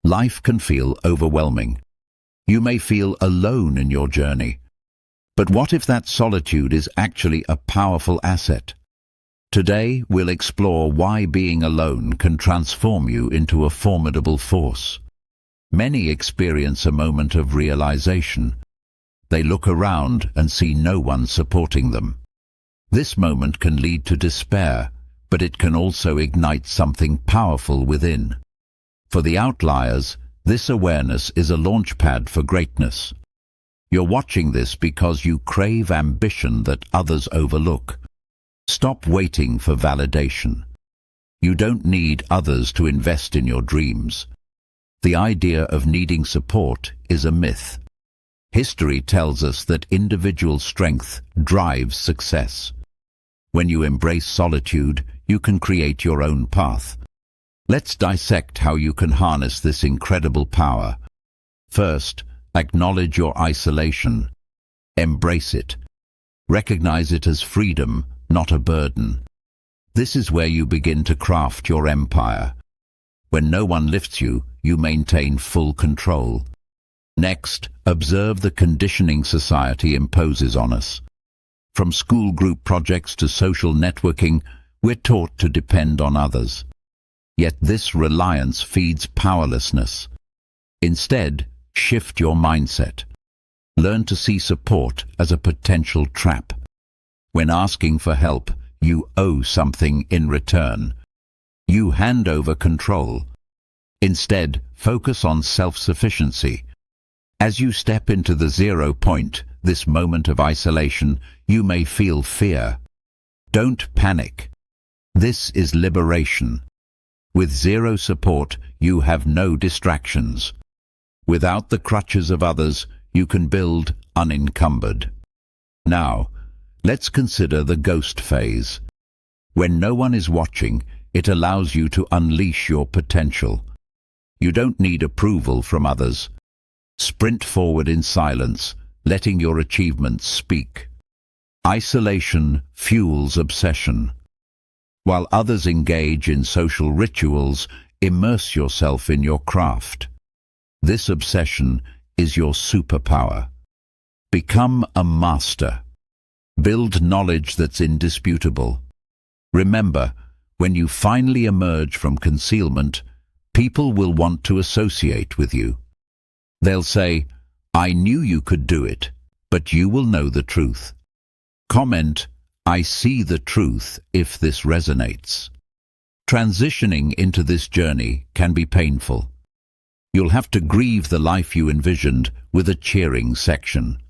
life can feel overwhelming. You may feel alone in your journey. But what if that solitude is actually a powerful asset? Today, we'll explore why being alone can transform you into a formidable force. Many experience a moment of realization. They look around and see no one supporting them. This moment can lead to despair, but it can also ignite something powerful within. For the outliers, this awareness is a launchpad for greatness. You're watching this because you crave ambition that others overlook. Stop waiting for validation. You don't need others to invest in your dreams. The idea of needing support is a myth. History tells us that individual strength drives success. When you embrace solitude, you can create your own path. Let's dissect how you can harness this incredible power. First, acknowledge your isolation. Embrace it. Recognize it as freedom, not a burden. This is where you begin to craft your empire. When no one lifts you, you maintain full control. Next, observe the conditioning society imposes on us. From school group projects to social networking, we're taught to depend on others. Yet this reliance feeds powerlessness. Instead, shift your mindset. Learn to see support as a potential trap. When asking for help, you owe something in return. You hand over control. Instead, focus on self-sufficiency. As you step into the 0 point, this moment of isolation, you may feel fear. Don't panic. This is liberation. With zero support, you have no distractions. Without the crutches of others, you can build unencumbered. Now, let's consider the ghost phase. When no one is watching, it allows you to unleash your potential. You don't need approval from others. Sprint forward in silence, letting your achievements speak. Isolation fuels obsession. While others engage in social rituals, immerse yourself in your craft. This obsession is your superpower. Become a master. Build knowledge that's indisputable. Remember, when you finally emerge from concealment, people will want to associate with you. They'll say, "I knew you could do it," but you will know the truth. Comment, "I see the truth," if this resonates. Transitioning into this journey can be painful. You'll have to grieve the life you envisioned with a cheering section.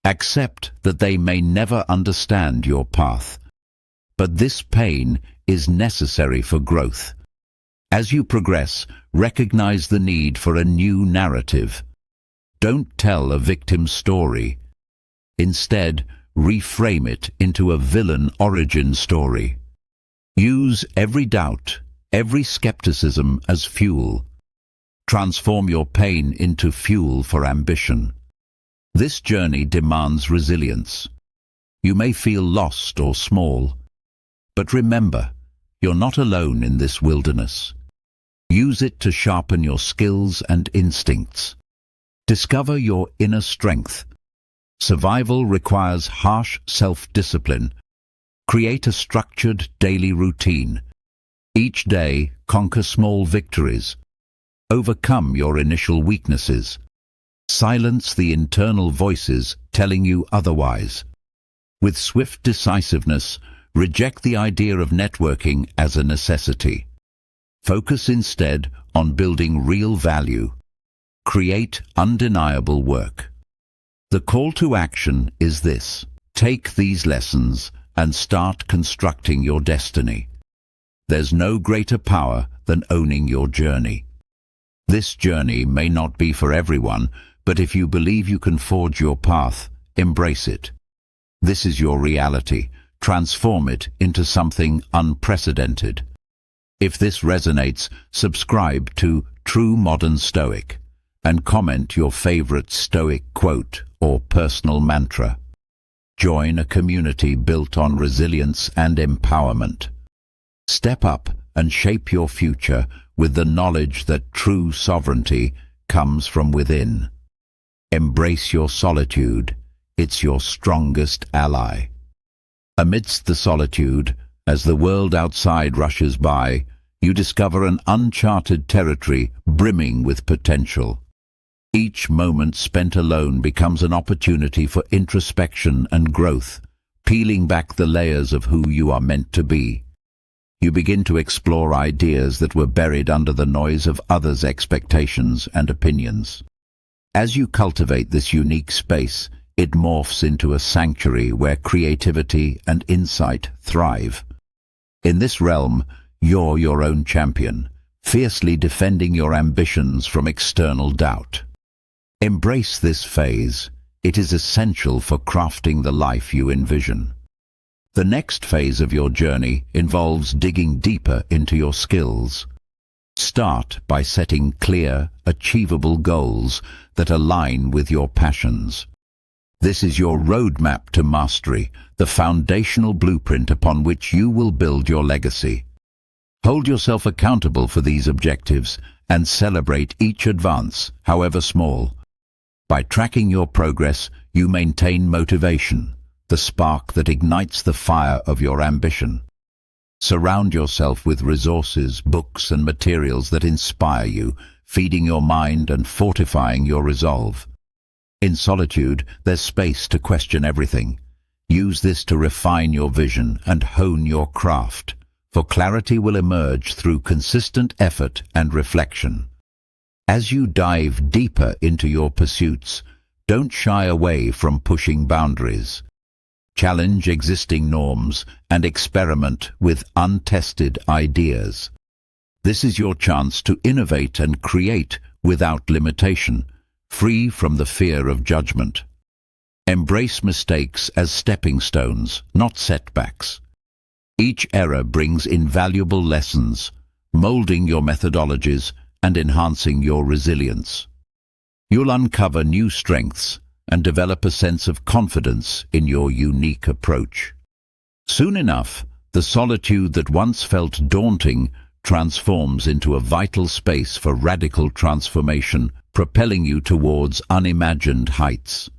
Accept that they may never understand your path. But this pain is necessary for growth. As you progress, recognize the need for a new narrative. Don't tell a victim story. Instead, reframe it into a villain origin story. Use every doubt, every skepticism as fuel. Transform your pain into fuel for ambition. This journey demands resilience. You may feel lost or small, but remember, you're not alone in this wilderness. Use it to sharpen your skills and instincts. Discover your inner strength. Survival requires harsh self-discipline. Create a structured daily routine. Each day, conquer small victories. Overcome your initial weaknesses. Silence the internal voices telling you otherwise. With swift decisiveness, reject the idea of networking as a necessity. Focus instead on building real value. Create undeniable work. The call to action is this: take these lessons and start constructing your destiny. There's no greater power than owning your journey. This journey may not be for everyone, but if you believe you can forge your path, embrace it. This is your reality. Transform it into something unprecedented. If this resonates, subscribe to True Modern Stoic and comment your favorite Stoic quote or personal mantra. Join a community built on resilience and empowerment. Step up and shape your future with the knowledge that true sovereignty comes from within. Embrace your solitude. It's your strongest ally. Amidst the solitude, as the world outside rushes by, you discover an uncharted territory brimming with potential. Each moment spent alone becomes an opportunity for introspection and growth, peeling back the layers of who you are meant to be. You begin to explore ideas that were buried under the noise of others' expectations and opinions. As you cultivate this unique space, it morphs into a sanctuary where creativity and insight thrive. In this realm, you're your own champion, fiercely defending your ambitions from external doubt. Embrace this phase. It is essential for crafting the life you envision. The next phase of your journey involves digging deeper into your skills. Start by setting clear, achievable goals that align with your passions. This is your roadmap to mastery, the foundational blueprint upon which you will build your legacy. Hold yourself accountable for these objectives and celebrate each advance, however small. By tracking your progress, you maintain motivation, the spark that ignites the fire of your ambition. Surround yourself with resources, books, and materials that inspire you, feeding your mind and fortifying your resolve. In solitude, there's space to question everything. Use this to refine your vision and hone your craft, for clarity will emerge through consistent effort and reflection. As you dive deeper into your pursuits, don't shy away from pushing boundaries. Challenge existing norms and experiment with untested ideas. This is your chance to innovate and create without limitation, free from the fear of judgment. Embrace mistakes as stepping stones, not setbacks. Each error brings invaluable lessons, molding your methodologies and enhancing your resilience. You'll uncover new strengths and develop a sense of confidence in your unique approach. Soon enough, the solitude that once felt daunting transforms into a vital space for radical transformation, propelling you towards unimagined heights.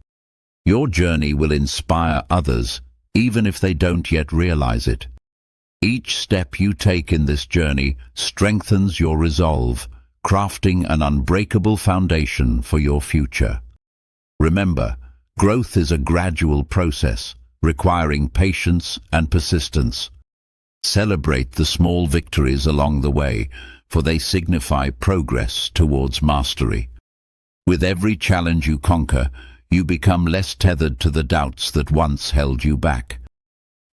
Your journey will inspire others, even if they don't yet realize it. Each step you take in this journey strengthens your resolve, crafting an unbreakable foundation for your future. Remember, growth is a gradual process, requiring patience and persistence. Celebrate the small victories along the way, for they signify progress towards mastery. With every challenge you conquer, you become less tethered to the doubts that once held you back.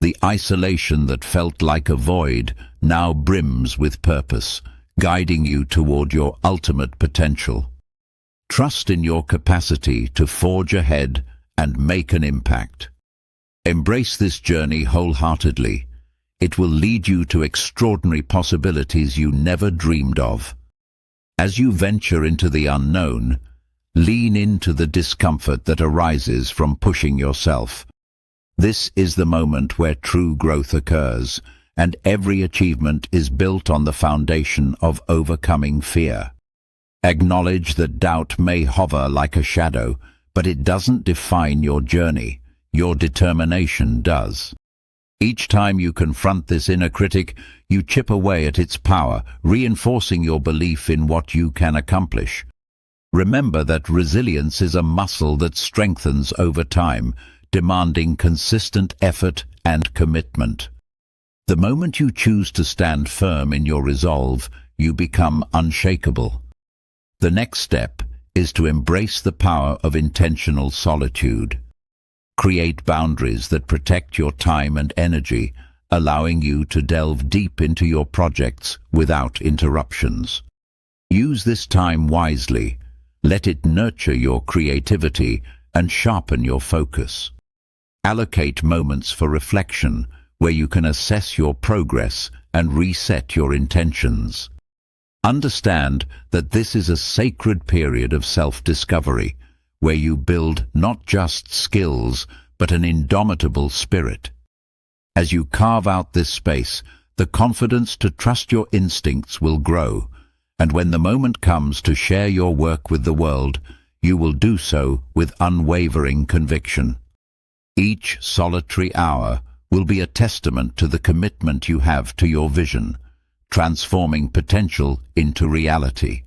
The isolation that felt like a void now brims with purpose, guiding you toward your ultimate potential. Trust in your capacity to forge ahead and make an impact. Embrace this journey wholeheartedly. It will lead you to extraordinary possibilities you never dreamed of. As you venture into the unknown, lean into the discomfort that arises from pushing yourself. This is the moment where true growth occurs, and every achievement is built on the foundation of overcoming fear. Acknowledge that doubt may hover like a shadow, but it doesn't define your journey. Your determination does. Each time you confront this inner critic, you chip away at its power, reinforcing your belief in what you can accomplish. Remember that resilience is a muscle that strengthens over time, demanding consistent effort and commitment. The moment you choose to stand firm in your resolve, you become unshakable. The next step is to embrace the power of intentional solitude. Create boundaries that protect your time and energy, allowing you to delve deep into your projects without interruptions. Use this time wisely. Let it nurture your creativity and sharpen your focus. Allocate moments for reflection, where you can assess your progress and reset your intentions. Understand that this is a sacred period of self-discovery, where you build not just skills, but an indomitable spirit. As you carve out this space, the confidence to trust your instincts will grow, and when the moment comes to share your work with the world, you will do so with unwavering conviction. Each solitary hour will be a testament to the commitment you have to your vision, transforming potential into reality.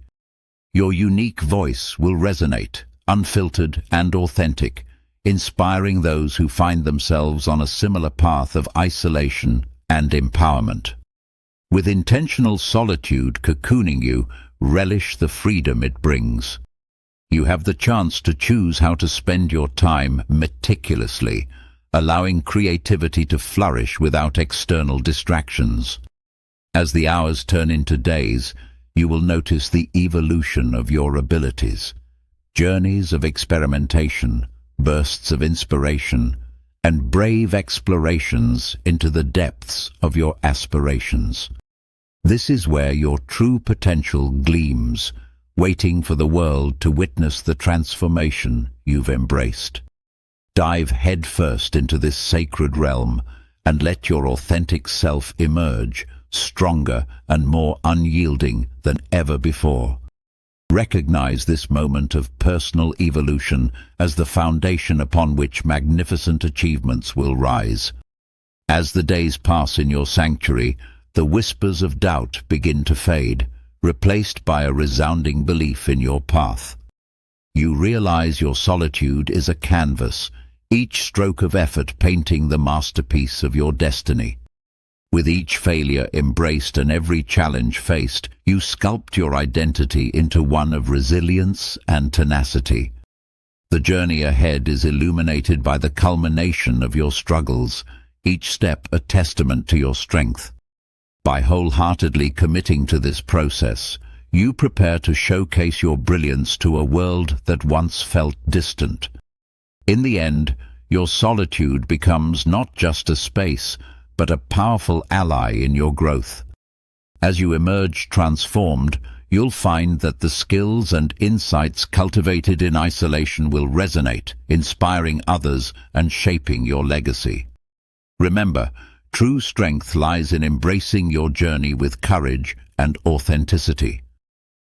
Your unique voice will resonate, unfiltered and authentic, inspiring those who find themselves on a similar path of isolation and empowerment. With intentional solitude cocooning you, relish the freedom it brings. You have the chance to choose how to spend your time meticulously, allowing creativity to flourish without external distractions. As the hours turn into days, you will notice the evolution of your abilities, journeys of experimentation, bursts of inspiration, and brave explorations into the depths of your aspirations. This is where your true potential gleams, waiting for the world to witness the transformation you've embraced. Dive headfirst into this sacred realm and let your authentic self emerge, stronger and more unyielding than ever before. Recognize this moment of personal evolution as the foundation upon which magnificent achievements will rise. As the days pass in your sanctuary, the whispers of doubt begin to fade, replaced by a resounding belief in your path. You realize your solitude is a canvas, each stroke of effort painting the masterpiece of your destiny. With each failure embraced and every challenge faced, you sculpt your identity into one of resilience and tenacity. The journey ahead is illuminated by the culmination of your struggles, each step a testament to your strength. By wholeheartedly committing to this process, you prepare to showcase your brilliance to a world that once felt distant. In the end, your solitude becomes not just a space, but a powerful ally in your growth. As you emerge transformed, you'll find that the skills and insights cultivated in isolation will resonate, inspiring others and shaping your legacy. Remember, true strength lies in embracing your journey with courage and authenticity.